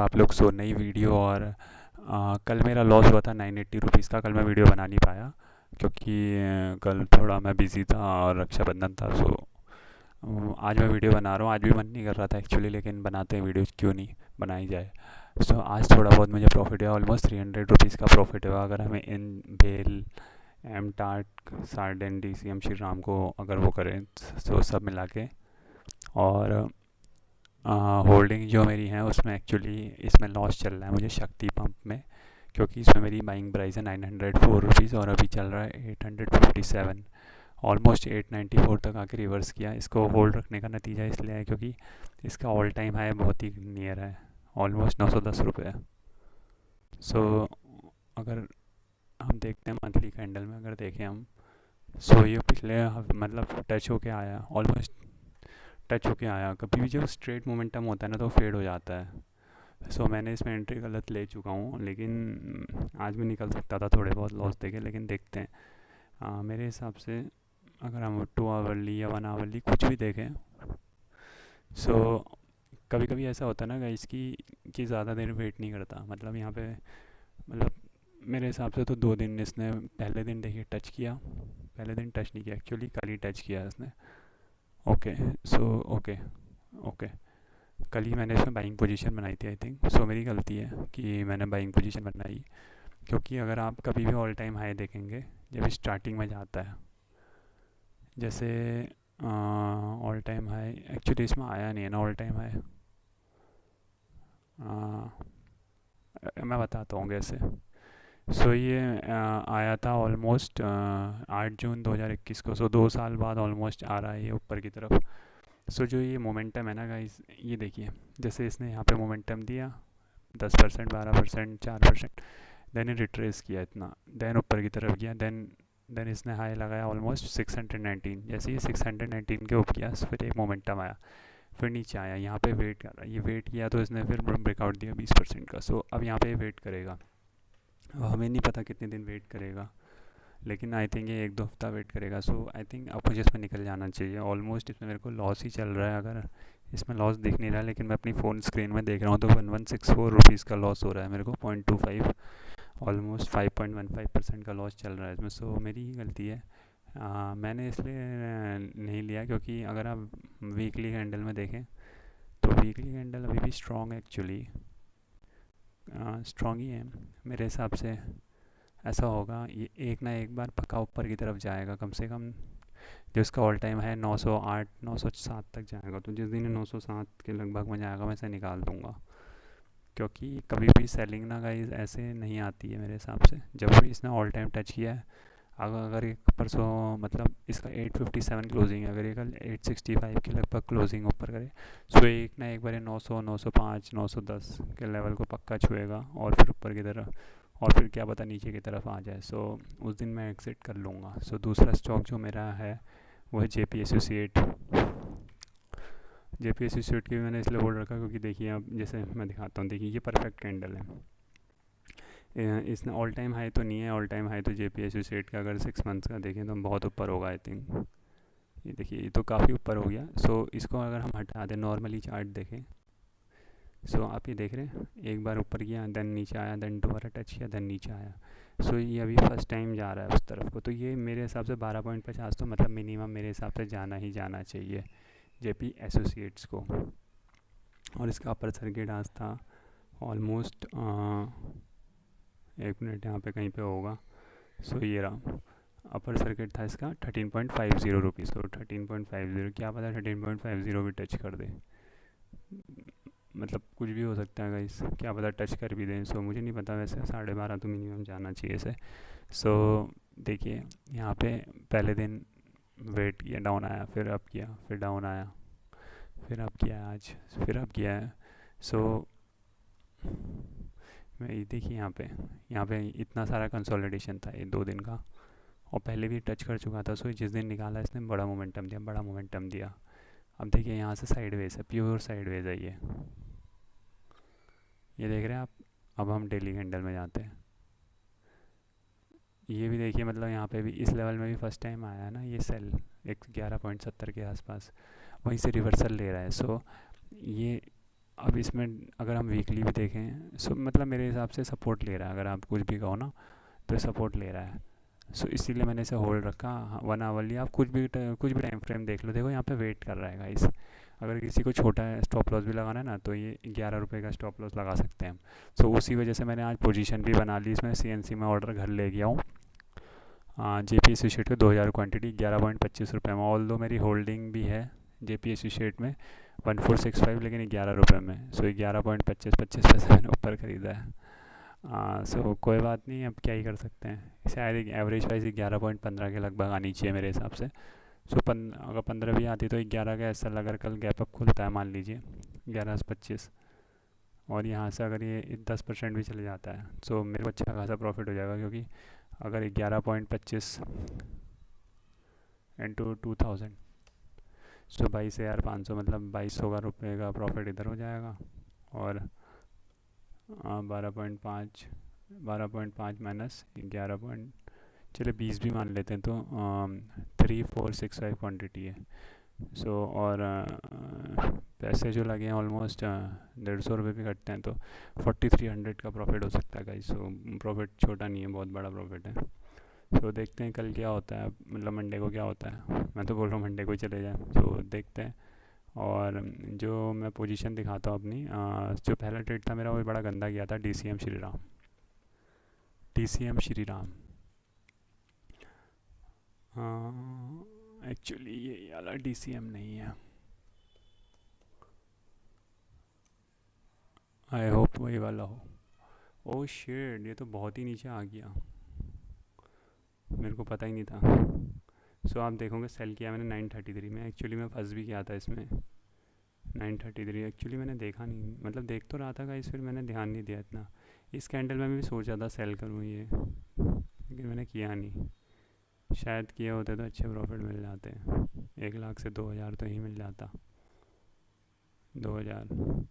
आप लोग। नई वीडियो और कल मेरा लॉस हुआ था 980 रुपीज़ का। कल मैं वीडियो बना नहीं पाया क्योंकि कल थोड़ा मैं बिज़ी था और रक्षाबंधन था। आज मैं वीडियो बना रहा हूँ। आज भी मन नहीं कर रहा था एक्चुअली, लेकिन बनाते हैं वीडियो, क्यों नहीं बनाई जाए। आज थोड़ा बहुत मुझे प्रॉफिट हुआ, ऑलमोस्ट 300 रुपीज़ का प्रॉफिट हुआ। अगर हमें इन भेल एम टार्ट सार्डन D C M Shri Ram को अगर वो करें तो सब मिला के, और होल्डिंग जो मेरी है उसमें एक्चुअली इसमें लॉस चल रहा है मुझे शक्ति पंप में, क्योंकि इसमें मेरी बाइंग प्राइस है 904 रुपीज़ और अभी चल रहा है 857। ऑलमोस्ट 894 तक आके रिवर्स किया। इसको होल्ड रखने का नतीजा इसलिए है क्योंकि इसका ऑल टाइम हाई बहुत ही नियर है, ऑलमोस्ट 910 रुपये। अगर हम देखते हैं मंथली कैंडल में, अगर देखें हम, ये पिछले मतलब टच होके आया, ऑलमोस्ट टच होके आया। कभी भी जो स्ट्रेट मोमेंटम होता है ना तो फेड हो जाता है। मैंने इसमें एंट्री गलत ले चुका हूँ, लेकिन आज भी निकल सकता था थोड़े बहुत लॉस देके, लेकिन देखते हैं। मेरे हिसाब से अगर हम 2 आवरली या 1 आवरली कुछ भी देखें, सो कभी कभी ऐसा होता है ना गाइस कि ज़्यादा देर वेट नहीं करता। मतलब यहाँ पे, मतलब मेरे हिसाब से तो 2 दिन इसने, पहले दिन देखिए टच किया, पहले दिन टच नहीं किया एक्चुअली, कल ही टच किया इसने। ओके, ओके ओके, कल ही मैंने इसमें बाइंग पोजीशन बनाई थी आई थिंक। मेरी गलती है कि मैंने बाइंग पोजीशन बनाई, क्योंकि अगर आप कभी भी ऑल टाइम हाई देखेंगे जब स्टार्टिंग में जाता है, जैसे ऑल टाइम हाई एक्चुअली इसमें आया नहीं है ना ऑल टाइम हाई। मैं बताता हूँ कैसे। ये आया था ऑलमोस्ट 8 जून 2021 को। 2 साल बाद ऑलमोस्ट आ रहा है ये ऊपर की तरफ। जो ये मोमेंटम है ना गाइस, ये देखिए, जैसे इसने यहाँ पे मोमेंटम दिया 10%, 12%, 4%, देन ये रिट्रेस किया इतना, देन ऊपर की तरफ गया, देन इसने हाई लगाया ऑलमोस्ट 619। जैसे ये 619 के ऊपर किया, फिर एक मोमेंटम आया, फिर नीचे आया, यहाँ पे वेट कर रहा है। ये वेट किया तो इसने फिर ब्रेकआउट दिया 20% का। अब यहाँ पे वेट करेगा। अब हमें नहीं पता कितने दिन वेट करेगा, लेकिन आई थिंक ये 1-2 हफ्ता वेट करेगा। आई थिंक अब मुझे इसमें निकल जाना चाहिए। ऑलमोस्ट इसमें मेरे को लॉस ही चल रहा है। अगर इसमें लॉस दिख नहीं रहा है, लेकिन मैं अपनी फ़ोन स्क्रीन में देख रहा हूँ तो 1164 रुपीज़ का लॉस हो रहा है मेरे को, 0.25, ऑलमोस्ट 5.15% का लॉस चल रहा है इसमें। मेरी ही गलती है। मैंने इसलिए नहीं लिया क्योंकि अगर आप वीकली कैंडल में देखें तो वीकली कैंडल अभी भी स्ट्रॉन्ग है एक्चुअली, स्ट्रॉन्ग ही है मेरे हिसाब से। ऐसा होगा ये एक ना एक बार पक्का ऊपर की तरफ जाएगा, कम से कम जो इसका ऑल टाइम है 908 907 तक जाएगा। तो जिस दिन 907 के लगभग में जाएगा मैं इसे निकाल दूंगा, क्योंकि कभी भी सेलिंग ना गाइस ऐसे नहीं आती है मेरे हिसाब से। जब भी इसने ऑल टाइम टच किया है, अगर एक परसों, मतलब इसका 857 क्लोजिंग है, अगर ये कल 865 के लगभग क्लोजिंग ऊपर करे, एक ना एक बार 900 905 910 के लेवल को पक्का छुएगा और फिर ऊपर की तरफ, और फिर क्या पता नीचे की तरफ आ जाए। उस दिन मैं एग्ज़िट कर लूँगा। दूसरा स्टॉक जो मेरा है वो है JP एसोसिएट। JP एसोसिएट की मैंने इसलिए होल्ड रखा क्योंकि देखिए, अब जैसे मैं दिखाता हूँ, देखिए ये परफेक्ट कैंडल है। इसने ऑल टाइम हाई तो नहीं है, ऑल टाइम हाई तो JP एसोसिएट का अगर 6 मंथ्स का देखें तो बहुत ऊपर होगा आई थिंक। ये देखिए, ये तो काफ़ी ऊपर हो गया। इसको अगर हम हटा दें, नॉर्मली चार्ट देखें, आप ये देख रहे हैं, एक बार ऊपर गया, देन नीचे आया, देन दोबारा टच किया, देन नीचे आया। ये अभी फर्स्ट टाइम जा रहा है उस तरफ को। तो ये मेरे हिसाब से 12.50 तो मतलब मिनिमम मेरे हिसाब से जाना ही जाना चाहिए JP एसोसिएट्स को। और इसका अपर सर्किट आज था ऑलमोस्ट, 1 मिनट यहाँ पे कहीं पे होगा। ये रहा, अपर सर्किट था इसका 13.50 रुपीज़। 13.50, क्या पता 13.50 भी टच कर दे, मतलब कुछ भी हो सकता है गाइस, क्या पता टच कर भी दें। मुझे नहीं पता, वैसे 12.5 तो मिनिमम जाना चाहिए इसे। देखिए यहाँ पे पहले दिन वेट किया, डाउन आया, फिर अप किया, फिर डाउन आया, फिर अप किया आज, फिर अप किया है। मैं ये देखिए यहाँ पे इतना सारा कंसोलिडेशन था ये 2 दिन का, और पहले भी टच कर चुका था। जिस दिन निकाला इसने बड़ा मोमेंटम दिया, बड़ा मोमेंटम दिया। अब देखिए यहाँ से साइडवेज है, प्योर साइडवेज है ये देख रहे हैं आप। अब हम डेली कैंडल में जाते हैं। ये भी देखिए, मतलब यहाँ पे भी इस लेवल में भी फर्स्ट टाइम आया है ना ये सेल, 11.70 के आसपास, वहीं से रिवर्सल ले रहा है। ये अब इसमें अगर हम वीकली भी देखें, सो मतलब मेरे हिसाब से सपोर्ट ले रहा है, अगर आप कुछ भी कहो ना तो सपोर्ट ले रहा है। सो इसीलिए मैंने इसे होल्ड रखा। 1 आवरली आप कुछ भी टाइम फ्रेम देख लो, देखो यहाँ पे वेट कर रहा है गाइस। अगर किसी को छोटा स्टॉप लॉस भी लगाना है ना, तो ये 11 रुपये का स्टॉप लॉस लगा सकते हैं हम। सो उसी वजह से मैंने आज पोजीशन भी बना ली इसमें, CNC में ऑर्डर घर ले गया हूँ। JP एसोसिएट के 2000 क्वांटिटी 11.25 रुपये में। ऑल दो मेरी होल्डिंग भी है JP एसोसिएट में 1465, लेकिन 11 रुपये में। सो 11.25 मैंने ऊपर ख़रीदा है। सो कोई बात नहीं, अब क्या ही कर सकते हैं। शायद एवरेज प्राइस 11.15 के लगभग आनी चाहिए मेरे हिसाब से। सो अगर 15 भी आती तो 11 का ऐसा, अगर कल गैप अप खुलता है मान लीजिए 11.25, और यहाँ से अगर ये 10% भी चले जाता है, सो मेरे को अच्छा खासा प्रॉफिट हो जाएगा। क्योंकि अगर 11.25 इंटू 2000, सो 22,500, मतलब 2200 का प्रॉफिट इधर हो जाएगा। और 12.5 माइनस 11 चलिए 20 भी मान लेते हैं, तो 3465 क्वांटिटी है। सो और पैसे जो लगे हैं ऑलमोस्ट 150 रुपये भी कटते हैं, तो 4300 का प्रॉफिट हो सकता है गाइस। सो प्रॉफिट छोटा नहीं है, बहुत बड़ा प्रॉफिट है। सो देखते हैं कल क्या होता है, मतलब मंडे को क्या होता है। मैं तो बोल रहा हूँ मंडे को ही चले जाए, तो देखते हैं। और जो मैं पोजीशन दिखाता हूँ अपनी, जो पहला ट्रेड था मेरा वो बड़ा गंदा गया था, DCM Shriram. DCM Shriram actually ये वाला DCM नहीं है, आई होप वही वाला हो। ओह शिट, ये तो बहुत ही नीचे आ गया, मेरे को पता ही नहीं था। सो आप देखोगे सेल किया मैंने 933 में। एक्चुअली मैं फंस भी गया था इसमें 933। एक्चुअली मैंने देखा नहीं, मतलब देख तो रहा था गाइस, फिर मैंने ध्यान नहीं दिया इतना। इस कैंडल में भी सोचा था सेल करूँ ये, लेकिन मैंने किया नहीं। शायद किए होते तो अच्छे प्रॉफिट मिल जाते। 1 लाख से 2000 तो ही मिल जाता। 2000,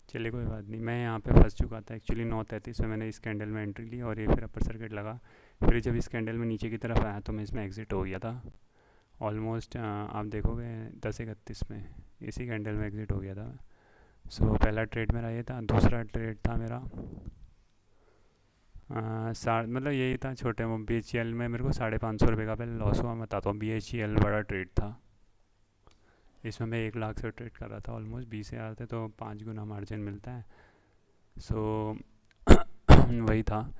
चलिए कोई बात नहीं। मैं यहाँ पे फंस चुका था एक्चुअली 933 में। मैंने इस कैंडल में एंट्री ली और ये फिर अपर सर्किट लगा। फिर जब इस कैंडल में नीचे की तरफ आया तो मैं इसमें एग्ज़िट हो गया था। ऑलमोस्ट आप देखोगे 10:31 में इसी कैंडल में एग्ज़िट हो गया था। सो पहला ट्रेड मेरा ये था। दूसरा ट्रेड था मेरा मतलब यही था छोटे वो BHEL में। मेरे को 550 रुपये का पहले लॉस हुआ। मैं बताता हूँ, BHEL बड़ा ट्रेड था। इसमें मैं 1 लाख से ट्रेड कर रहा था, ऑलमोस्ट 20,000 थे, तो 5 गुना मार्जिन मिलता है। सो वही था।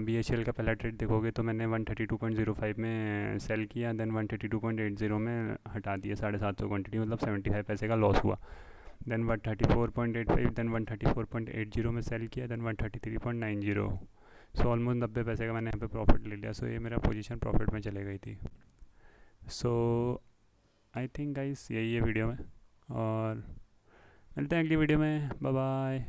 BHEL का पहला ट्रेड देखोगे तो मैंने 132.05 में सेल किया, देन 132.80 में हटा दिया 750 क्वान्टिटी, मतलब 75 पैसे का लॉस हुआ। देन 134.85, देन 134.80 में सेल किया, देन 133.90। सो ऑलमोस्ट 90 पैसे का मैंने यहाँ पे प्रॉफिट ले लिया। सो ये मेरा पोजीशन प्रॉफिट में चले गई थी। सो आई थिंक गाइस यही है वीडियो में, और मिलते हैं अगली वीडियो में। Bye bye.